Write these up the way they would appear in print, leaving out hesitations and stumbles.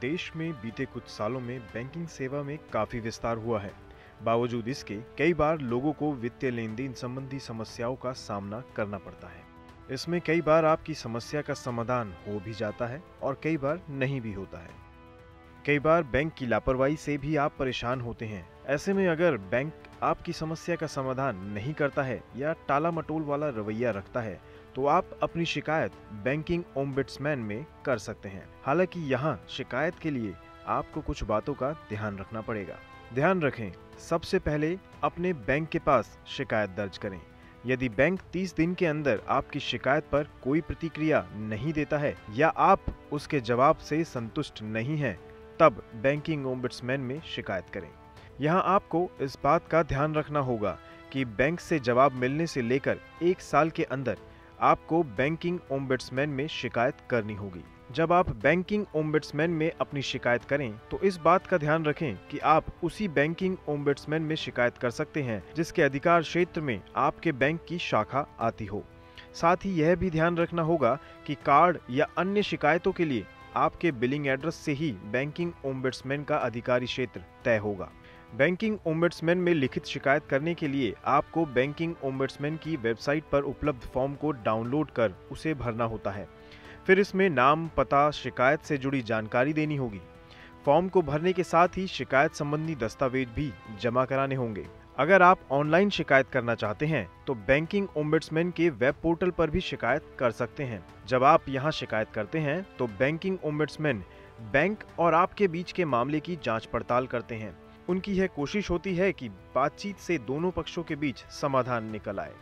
देश में बीते कुछ सालों में बैंकिंग सेवा में काफी विस्तार हुआ है। बावजूद इसके कई बार लोगों को वित्तीय लेन देन संबंधी समस्याओं का सामना करना पड़ता है। इसमें कई बार आपकी समस्या का समाधान हो भी जाता है और कई बार नहीं भी होता है। कई बार बैंक की लापरवाही से भी आप परेशान होते हैं। ऐसे में अगर बैंक आपकी समस्या का समाधान नहीं करता है या टाला मटोल वाला रवैया रखता है तो आप अपनी शिकायत बैंकिंग ओम्बुड्समैन में कर सकते हैं। हालांकि यहाँ शिकायत के लिए आपको कुछ बातों का ध्यान रखना पड़ेगा। ध्यान रखें, सबसे पहले अपने बैंक के पास शिकायत दर्ज करें। यदि बैंक 30 दिन के अंदर आपकी शिकायत पर कोई प्रतिक्रिया नहीं देता है या आप उसके जवाब से संतुष्ट नहीं हैं, तब बैंकिंग ओम्बुड्समैन में शिकायत करें। यहाँ आपको इस बात का ध्यान रखना होगा कि बैंक से जवाब मिलने से लेकर 1 साल के अंदर आपको बैंकिंग ओम्बुड्समैन में शिकायत करनी होगी। जब आप बैंकिंग ओम्बुड्समैन में अपनी शिकायत करें तो इस बात का ध्यान रखें कि आप उसी बैंकिंग ओम्बुड्समैन में शिकायत कर सकते हैं जिसके अधिकार क्षेत्र में आपके बैंक की शाखा आती हो। साथ ही यह भी ध्यान रखना होगा कि कार्ड या अन्य शिकायतों के लिए आपके बिलिंग एड्रेस से ही बैंकिंग ओम्बुड्समैन का अधिकारी क्षेत्र तय होगा। बैंकिंग ओम्बुड्समैन में लिखित शिकायत करने के लिए आपको बैंकिंग ओम्बुड्समैन की वेबसाइट पर उपलब्ध फॉर्म को डाउनलोड कर उसे भरना होता है। फिर इसमें नाम, पता, शिकायत से जुड़ी जानकारी देनी होगी। फॉर्म को भरने के साथ ही शिकायत संबंधी दस्तावेज भी जमा कराने होंगे। अगर आप ऑनलाइन शिकायत करना चाहते हैं तो बैंकिंग ओम्बुड्समैन के वेब पोर्टल पर भी शिकायत कर सकते हैं। जब आप यहां शिकायत करते हैं तो बैंकिंग ओम्बुड्समैन बैंक और आपके बीच के मामले की जांच पड़ताल करते हैं। उनकी यह कोशिश होती है कि बातचीत से दोनों पक्षों के बीच समाधान निकल आए।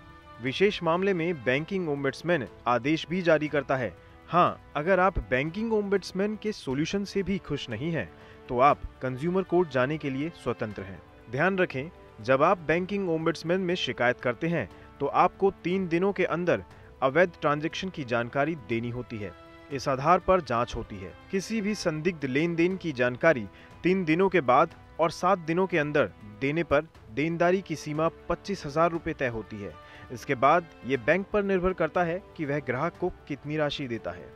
विशेष मामले में बैंकिंग ओम्बुड्समैन आदेश भी जारी करता है। हाँ, अगर आप बैंकिंग ओम्बुड्समैन के सॉल्यूशन से भी खुश नहीं हैं, तो आप कंज्यूमर कोर्ट जाने के लिए स्वतंत्र हैं। ध्यान रखें, जब आप बैंकिंग ओम्बुड्समैन में शिकायत करते हैं तो आपको 3 दिनों के अंदर अवैध ट्रांजैक्शन की जानकारी देनी होती है। इस आधार पर जांच होती है। किसी भी संदिग्ध लेन देन की जानकारी 3 दिनों के बाद और 7 दिनों के अंदर देने पर देनदारी की सीमा 25,000 रुपये तय होती है। इसके बाद ये बैंक पर निर्भर करता है कि वह ग्राहक को कितनी राशि देता है।